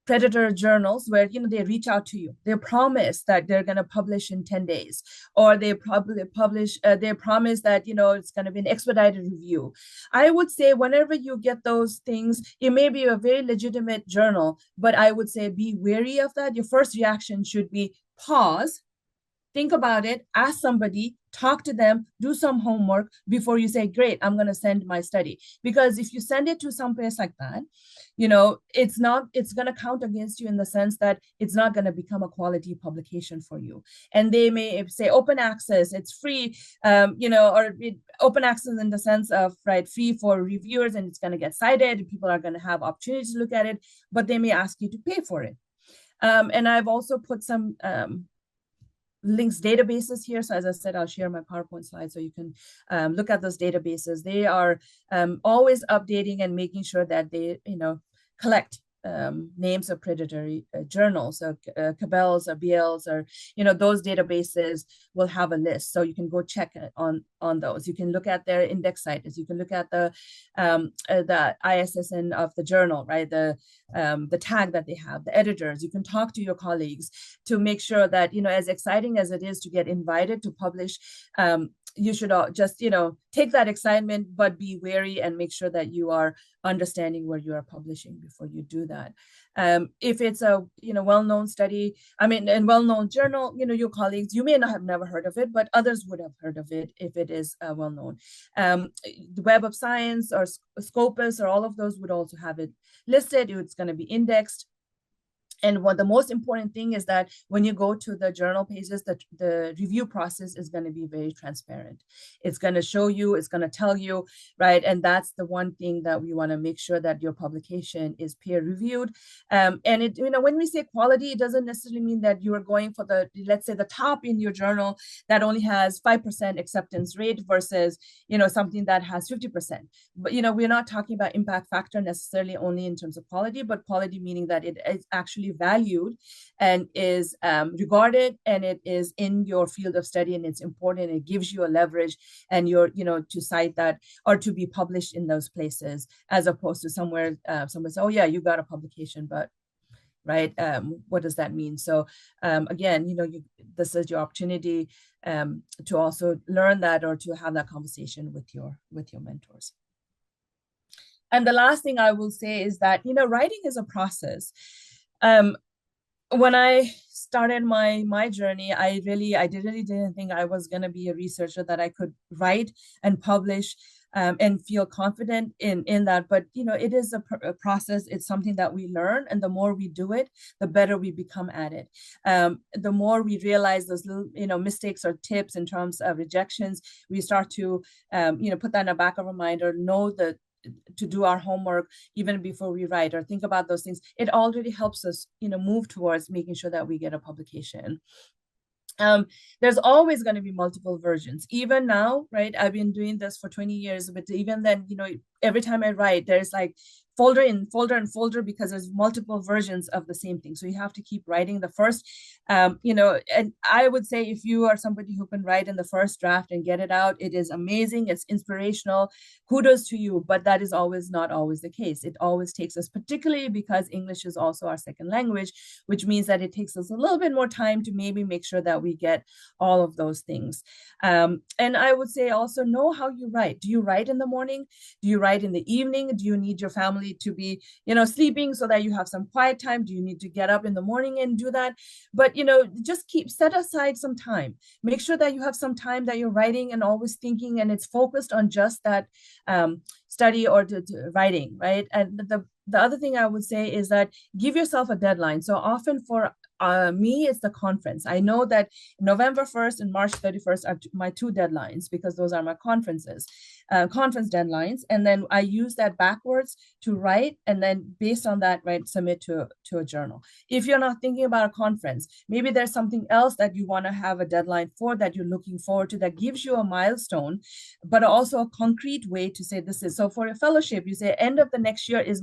B: predator journals where they reach out to you, they promise that they're going to publish in 10 days, or they probably publish they promise that it's going to be an expedited review. I would say whenever you get those things, it may be a very legitimate journal, but I would say be wary of that. Your first reaction should be pause, think about it, ask somebody, talk to them, do some homework before you say, great, I'm going to send my study. Because if you send it to some place like that, it's going to count against you in the sense that it's not going to become a quality publication for you. And they may say open access, it's free, or open access in the sense of, right, free for reviewers, and it's going to get cited, people are going to have opportunities to look at it, but they may ask you to pay for it. And I've also put some links databases here. So as I said, I'll share my PowerPoint slides so you can look at those databases. They are always updating and making sure that they collect names of predatory journals. So Cabell's or BL's, or those databases will have a list, so you can go check on those. You can look at their index cites. You can look at the ISSN of the journal, right? The tag that they have, the editors. You can talk to your colleagues to make sure that as exciting as it is to get invited to publish, you should just take that excitement, but be wary and make sure that you are understanding where you are publishing before you do that. If it's a well-known study, and well-known journal, your colleagues, you may not have never heard of it, but others would have heard of it if it is well-known. The Web of Science or Scopus or all of those would also have it listed. It's going to be indexed. And what the most important thing is that when you go to the journal pages, the review process is going to be very transparent. It's going to show you, it's going to tell you, right? And that's the one thing that we want to make sure that your publication is peer reviewed. And it, when we say quality, it doesn't necessarily mean that you are going for the, let's say, the top in your journal that only has 5% acceptance rate versus, something that has 50%. But, we're not talking about impact factor necessarily only in terms of quality, but quality meaning that it is actually valued and is regarded, and it is in your field of study, and it's important. It gives you a leverage, and you're, to cite that or to be published in those places, as opposed to somewhere someone says, oh yeah, you got a publication, but right, what does that mean? So again, this is your opportunity to also learn that, or to have that conversation with your mentors. And the last thing I will say is that, writing is a process. When I started my journey, I really didn't think I was going to be a researcher, that I could write and publish and feel confident in that. But, it is a process. It's something that we learn. And the more we do it, the better we become at it. The more we realize those little, mistakes or tips in terms of rejections, we start to, put that in the back of our mind, or know that to do our homework even before we write, or think about those things. It already helps us, move towards making sure that we get a publication. There's always going to be multiple versions. Even now, right? I've been doing this for 20 years, but even then, every time I write, there's like folder in folder and folder, because there's multiple versions of the same thing. So you have to keep writing the first, and I would say, if you are somebody who can write in the first draft and get it out, it is amazing. It's inspirational. Kudos to you. But that is not always the case. It always takes us, particularly because English is also our second language, which means that it takes us a little bit more time to maybe make sure that we get all of those things. And I would say also, know how you write. Do you write in the morning? Do you write in the evening? Do you need your family to be, sleeping so that you have some quiet time? Do you need to get up in the morning and do that? But, just set aside some time. Make sure that you have some time that you're writing and always thinking, and it's focused on just that study or writing, right? And the other thing I would say is that give yourself a deadline. So often for me, it's the conference. I know that November 1st and March 31st are my two deadlines, because those are my conference deadlines. And then I use that backwards to write, and then based on that, submit to a journal. If you're not thinking about a conference, maybe there's something else that you want to have a deadline for, that you're looking forward to, that gives you a milestone, but also a concrete way to say this is. So for a fellowship, you say end of the next year is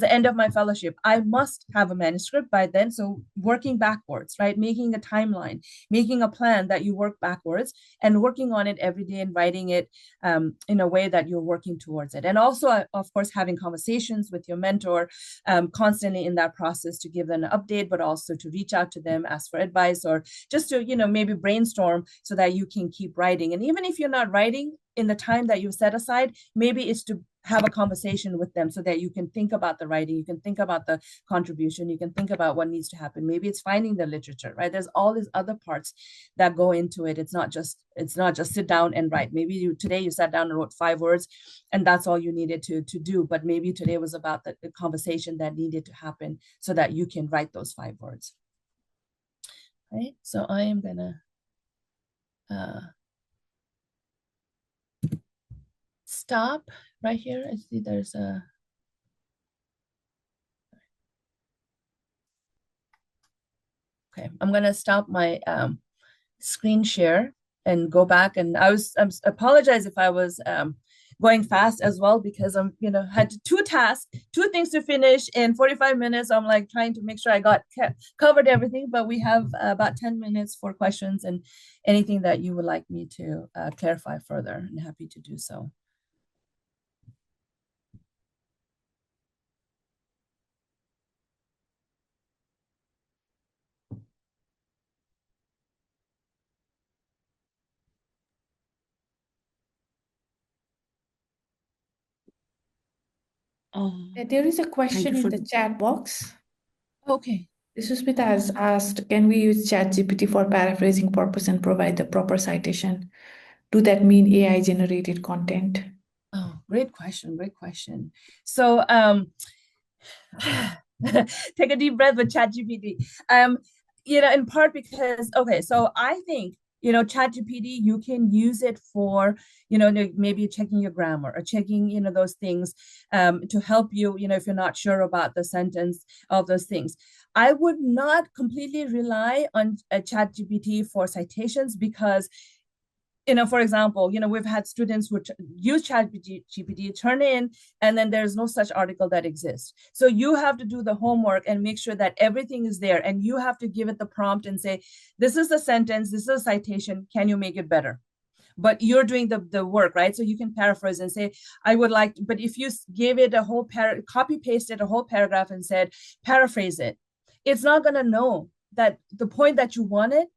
B: the end of my fellowship. I must have a manuscript by then. So working backwards, right? Making a timeline, making a plan that you work backwards, and working on it every day, and writing it in a way that you're working towards it. And also, of course, having conversations with your mentor constantly in that process, to give them an update, but also to reach out to them, ask for advice, or just to, maybe brainstorm, so that you can keep writing. And even if you're not writing in the time that you've set aside, maybe it's to have a conversation with them, so that you can think about the writing, you can think about the contribution, you can think about what needs to happen. Maybe it's finding the literature, right? There's all these other parts that go into it. It's not just sit down and write. Maybe today you sat down and wrote 5 words, and that's all you needed to do. But maybe today was about the conversation that needed to happen, so that you can write those 5 words. Right? So I am gonna stop right here. I see there's a okay. I'm gonna stop my screen share and go back. And I apologize if I was going fast as well, because I'm had 2 tasks, 2 things to finish in 45 minutes. I'm like trying to make sure I covered everything. But we have about 10 minutes for questions and anything that you would like me to clarify further. I'm happy to do so.
C: There is a question in the chat box.
B: Okay.
C: Sushmita has asked, can we use ChatGPT for paraphrasing purpose and provide the proper citation? Do that mean AI generated content?
B: Oh, great question. Great question. So take a deep breath with ChatGPT. In part because, okay, so I think, ChatGPT, you can use it for, maybe checking your grammar or checking, those things to help you, if you're not sure about the sentence, of those things. I would not completely rely on ChatGPT for citations because for example, we've had students who use ChatGPT, turn in, and then there's no such article that exists. So you have to do the homework and make sure that everything is there, and you have to give it the prompt and say, this is the sentence, this is a citation, can you make it better? But you're doing the work, right? So you can paraphrase and say, I would like to, but if you gave it a whole copy pasted a whole paragraph and said, paraphrase it, it's not going to know that the point that you wanted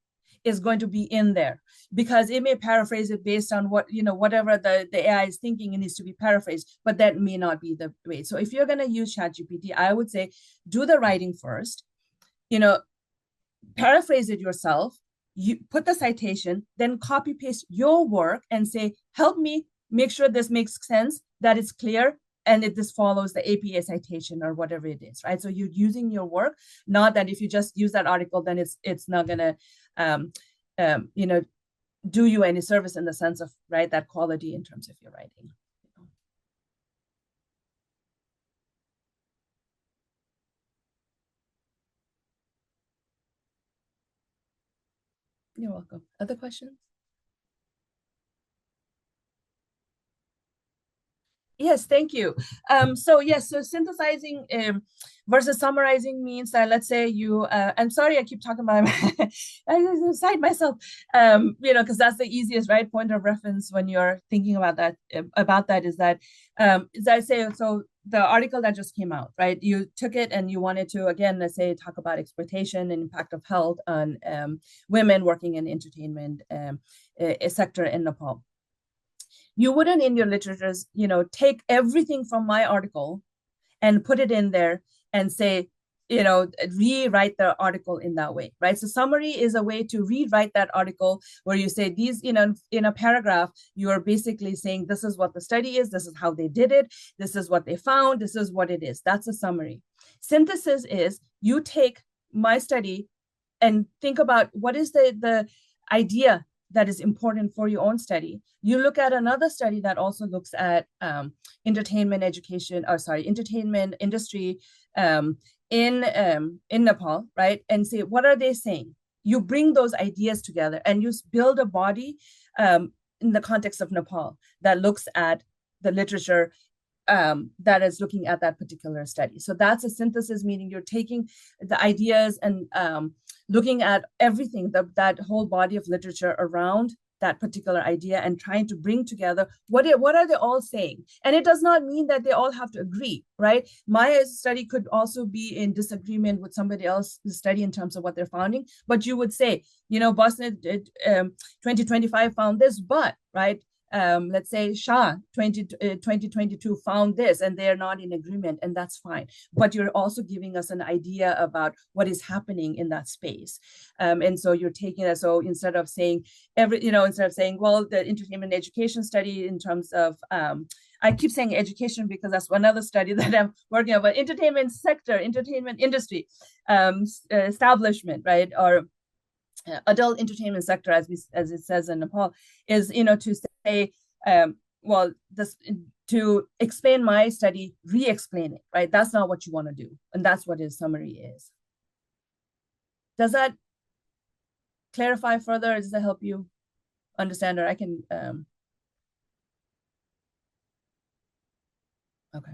B: is going to be in there, because it may paraphrase it based on what, whatever the AI is thinking, it needs to be paraphrased, but that may not be the way. So if you're going to use ChatGPT, I would say do the writing first, paraphrase it yourself, you put the citation, then copy paste your work and say, help me make sure this makes sense, that it's clear, and if this follows the APA citation or whatever it is, right? So you're using your work, not that if you just use that article, then it's not gonna do you any service in the sense of, right, that quality in terms of your writing. You're welcome. Other questions? Yes, thank you. So synthesizing versus summarizing means that, let's say you, I'm sorry, I keep talking about, I cite myself, because that's the easiest, right, point of reference when you're thinking about that, is that, as I say, so the article that just came out, right, you took it and you wanted to, again, let's say, talk about exploitation and impact of health on women working in entertainment sector in Nepal. You wouldn't in your literatures, take everything from my article and put it in there and say, rewrite the article in that way, right? So summary is a way to rewrite that article where you say these, in a paragraph, you are basically saying, this is what the study is, this is how they did it, this is what they found, this is what it is. That's a summary. Synthesis is you take my study and think about what is the idea that is important for your own study. You look at another study that also looks at entertainment industry in Nepal, right? And say, what are they saying? You bring those ideas together and you build a body in the context of Nepal that looks at the literature that is looking at that particular study. So that's a synthesis, meaning you're taking the ideas and looking at everything, that whole body of literature around that particular idea and trying to bring together what are they all saying. And it does not mean that they all have to agree, right? My study could also be in disagreement with somebody else's study in terms of what they're finding, but you would say, Basnyat 2025 found this, but, right, let's say Shah 2022 found this, and they're not in agreement, and that's fine. But you're also giving us an idea about what is happening in that space. And so you're taking that. So instead of saying well, the entertainment education study in terms of, I keep saying education because that's another study that I'm working on, but entertainment sector, entertainment industry, establishment, right? Or adult entertainment sector, as it says in Nepal, is to say, well, this to explain my study, re-explain it, right? That's not what you want to do, and that's what his summary is. Does that clarify further? Does that help you understand? Or I can okay.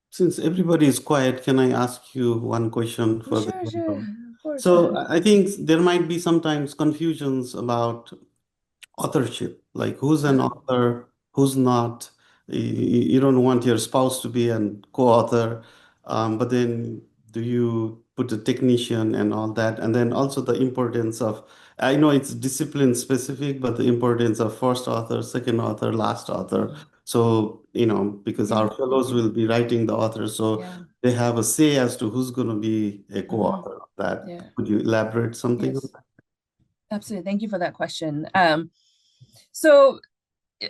A: Since everybody is quiet, can I ask you one question for
B: Sure, of course.
A: So I think there might be sometimes confusions about authorship, like who's an author, who's not. You don't want your spouse to be a co-author, but then do you put a technician and all that? And then also the importance of, I know it's discipline specific, but the importance of first author, second author, last author. So, because our fellows will be writing the author, so they have a say as to who's going to be a co-author of that.
B: Yeah.
A: Could you elaborate something on
B: Yes.
A: that?
B: Absolutely. Thank you for that question. So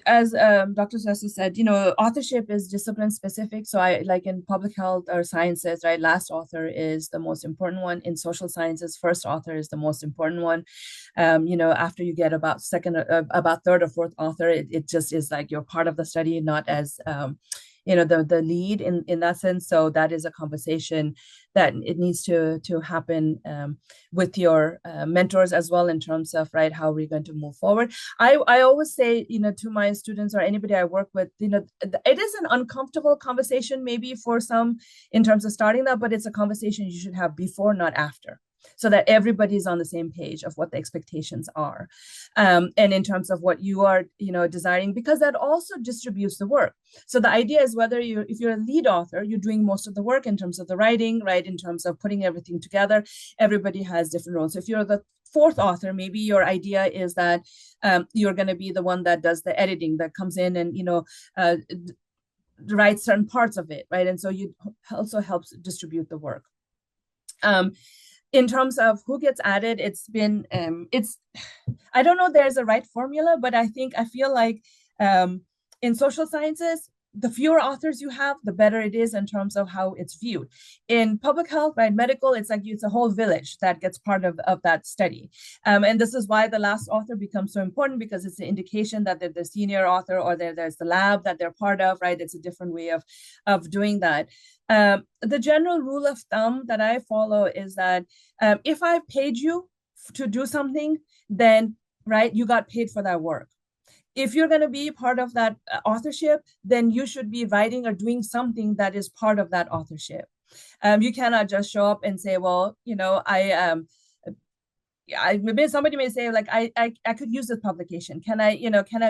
B: as Dr. Sassi said, authorship is discipline specific. So I like in public health or sciences, right? Last author is the most important one. In social sciences, first author is the most important one. After you get about about third or fourth author, it just is like you're part of the study, not as the lead in that sense. So that is a conversation that it needs to happen with your mentors as well, in terms of, right, how we're going to move forward. I always say, to my students or anybody I work with, it is an uncomfortable conversation maybe for some in terms of starting that, but it's a conversation you should have before, not after, so that everybody's on the same page of what the expectations are, and in terms of what you are, desiring, because that also distributes the work. So the idea is, if you're a lead author, you're doing most of the work in terms of the writing, right, in terms of putting everything together. Everybody has different roles. So if you're the fourth author, maybe your idea is that you're going to be the one that does the editing, that comes in and writes certain parts of it, right? And so you also helps distribute the work. In terms of who gets added, I don't know there's a right formula, but I feel like in social sciences, the fewer authors you have, the better it is in terms of how it's viewed. In public health, right, medical, it's like it's a whole village that gets part of that study. And this is why the last author becomes so important, because it's an indication that they're the senior author, or there's the lab that they're part of, right? It's a different way of doing that. The general rule of thumb that I follow is that if I paid you to do something, then, right, you got paid for that work. If you're going to be part of that authorship, then you should be writing or doing something that is part of that authorship. You cannot just show up and say, well, maybe somebody may say, like, I could use this publication. Can I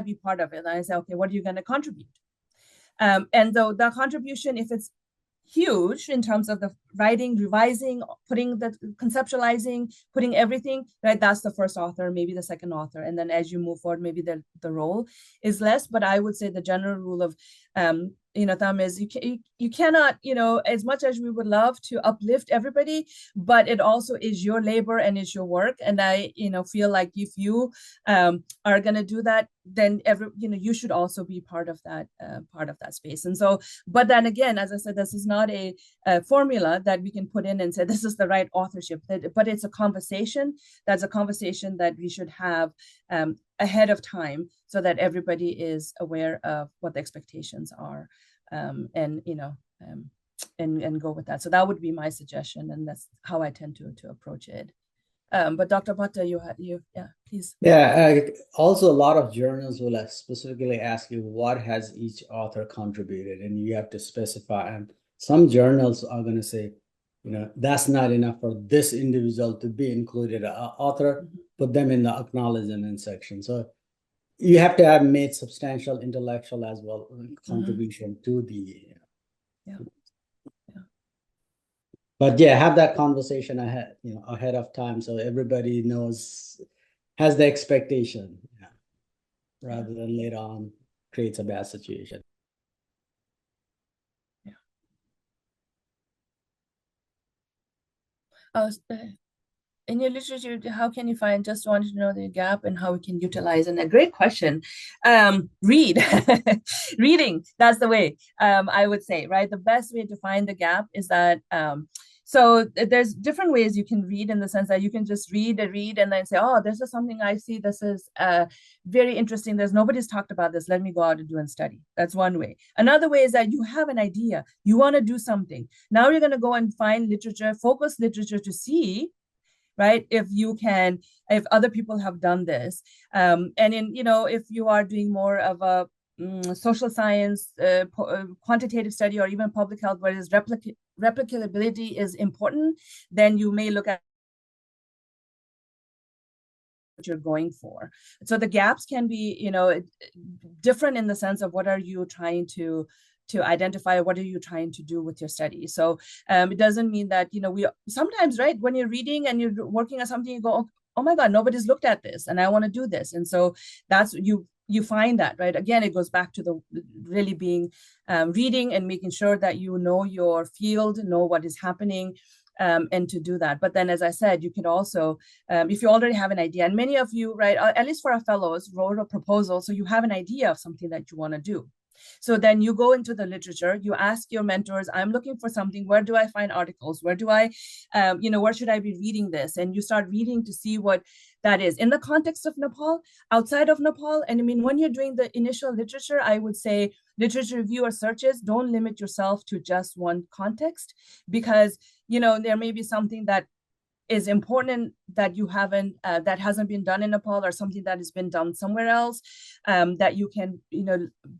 B: be part of it? And I say, okay, what are you going to contribute? And though the contribution, if it's huge in terms of the writing, revising, putting the conceptualizing, putting everything, right, that's the first author, maybe the second author. And then as you move forward, maybe the role is less. But I would say the general rule of thumb is you cannot, as much as we would love to uplift everybody, but it also is your labor and it's your work. And I feel like if you are going to do that, then you should also be part of that space. And so, but then again, as I said, this is not a formula that we can put in and say this is the right authorship, but it's a conversation. That's a conversation that we should have ahead of time, so that everybody is aware of what the expectations are, and go with that. So that would be my suggestion, and that's how I tend to approach it. But Dr. Bhatta, yeah, please.
D: Yeah, also a lot of journals will specifically ask you what has each author contributed, and you have to specify. And some journals are going to say, that's not enough for this individual to be included. Author, put them in the acknowledgement section. So you have to have made substantial intellectual as well contribution to the. But yeah, have that conversation ahead of time, so everybody has the expectation, rather than later on creates a bad situation.
B: In your literature, how can you find? Just wanted to know the gap and how we can utilize. And a great question. Read, reading. That's the way. I would say, right. The best way to find the gap is that. So there's different ways you can read, in the sense that you can just read and then say, oh, this is something I see. This is very interesting. Nobody's talked about this. Let me go out and do and study. That's one way. Another way is that you have an idea. You want to do something. Now you're going to go and find literature, focus literature, to see, right, if other people have done this. And if you are doing more of a social science, quantitative study, or even public health, where replicability is important, then you may look at what you're going for. So the gaps can be, different in the sense of what are you trying to identify, what are you trying to do with your study. So it doesn't mean that, we sometimes, right, when you're reading and you're working on something, you go, oh my God, nobody's looked at this and I want to do this. And so that's you find that, right? Again, it goes back to the really being reading and making sure that you know your field, know what is happening, and to do that. But then, as I said, you can also, if you already have an idea, and many of you, right, at least for our fellows, wrote a proposal, so you have an idea of something that you want to do. So then you go into the literature, you ask your mentors, I'm looking for something, where do I find articles? Where do I, where should I be reading this? And you start reading to see what that is in the context of Nepal, outside of Nepal. And I mean, when you're doing the initial literature, I would say literature review or searches, don't limit yourself to just one context, because, there may be something that is important that you haven't, that hasn't been done in Nepal, or something that has been done somewhere else, that you can,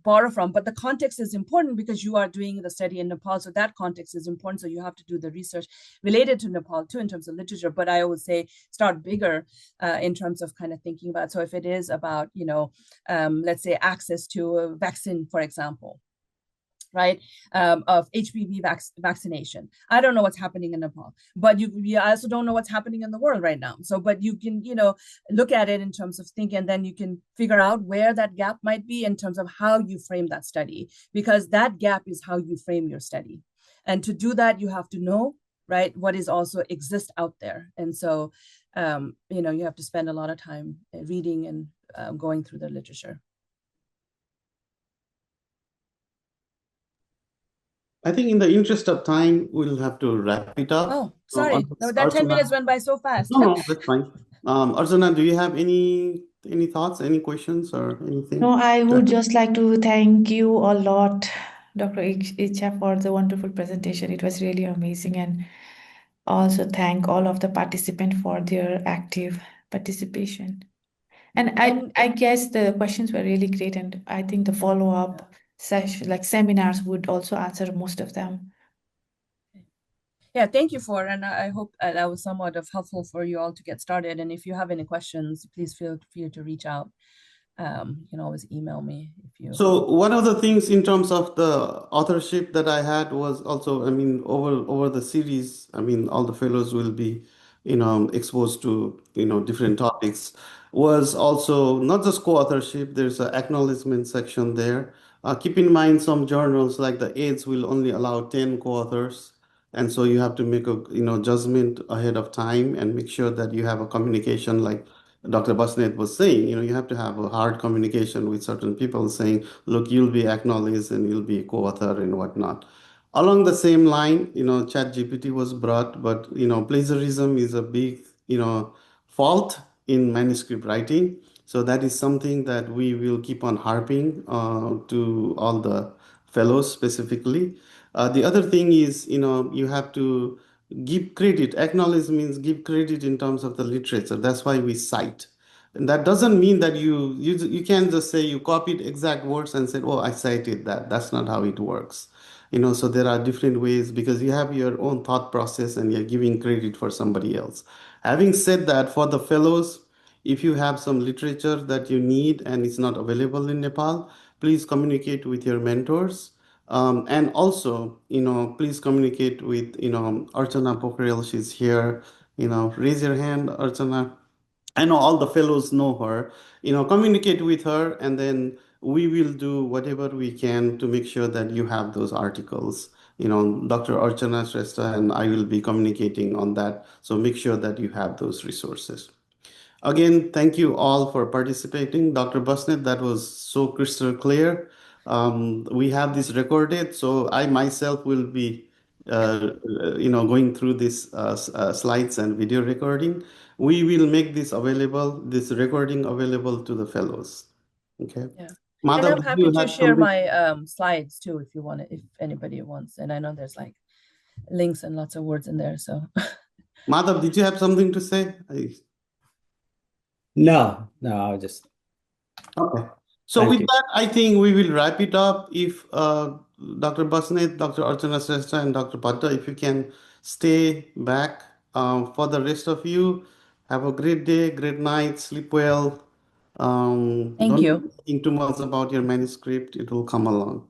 B: borrow from. But the context is important because you are doing the study in Nepal. So that context is important. So you have to do the research related to Nepal too, in terms of literature. But I would say start bigger in terms of kind of thinking about, so if it is about, let's say access to a vaccine, for example, right, of HPV vaccination. I don't know what's happening in Nepal, but you also don't know what's happening in the world right now. So, but you can, look at it in terms of thinking, and then you can figure out where that gap might be in terms of how you frame that study, because that gap is how you frame your study. And to do that, you have to know, right, what is also exist out there. And so, you have to spend a lot of time reading and going through the literature.
A: I think in the interest of time, we'll have to wrap it up.
B: Oh, sorry. That 10 minutes went by so fast.
A: No, that's fine. Arjuna, do you have any thoughts, any questions, or anything?
C: No, I would just like to thank you a lot, Dr. Icha, for the wonderful presentation. It was really amazing. And also thank all of the participants for their active participation. And I guess the questions were really great. And I think the follow-up session, like seminars, would also answer most of them.
B: Yeah, thank you and I hope that was somewhat of helpful for you all to get started. And if you have any questions, please feel free to reach out. You can always email me if you.
A: So one of the things in terms of the authorship that I had was also, I mean, over the series, I mean, all the fellows will be, exposed to, different topics. Was also not just co-authorship. There's an acknowledgement section there. Keep in mind, some journals like the AIDS will only allow 10 co-authors. And so you have to make a judgment ahead of time and make sure that you have a communication like Dr. Basnyat was saying. You have to have a hard communication with certain people saying, look, you'll be acknowledged and you'll be a co-author and whatnot. Along the same line, ChatGPT was brought, but plagiarism is a big fault in manuscript writing. So that is something that we will keep on harping to all the fellows specifically. The other thing is, you have to give credit. Acknowledge means give credit in terms of the literature. That's why we cite. And that doesn't mean that you can't just say you copied exact words and said, oh, I cited that. That's not how it works. So there are different ways because you have your own thought process and you're giving credit for somebody else. Having said that, for the fellows, if you have some literature that you need and it's not available in Nepal, please communicate with your mentors. And also, please communicate with, Archana Pokhrel. She's here. Raise your hand, Archana. I know all the fellows know her. Communicate with her, and then we will do whatever we can to make sure that you have those articles. Dr. Archana Shrestha and I will be communicating on that. So make sure that you have those resources. Again, thank you all for participating. Dr. Basnyat, that was so crystal clear. We have this recorded, so I myself will be, going through these slides and video recording. We will make this recording available to the fellows. Okay.
B: Yeah.
A: Madhav,
B: and I'm happy to share my slides too, if you want it, if anybody wants. And I know there's like links and lots of words in there. So,
A: Madhav, did you have something to say?
D: No, I'll just.
A: Okay. So with that, I think we will wrap it up. If Dr. Basnyat, Dr. Archana Shrestha, and Dr. Bhatta, if you can stay back for the rest of you, have a great day, great night, sleep well.
B: Thank you.
A: Don't think too much about your manuscript. It will come along.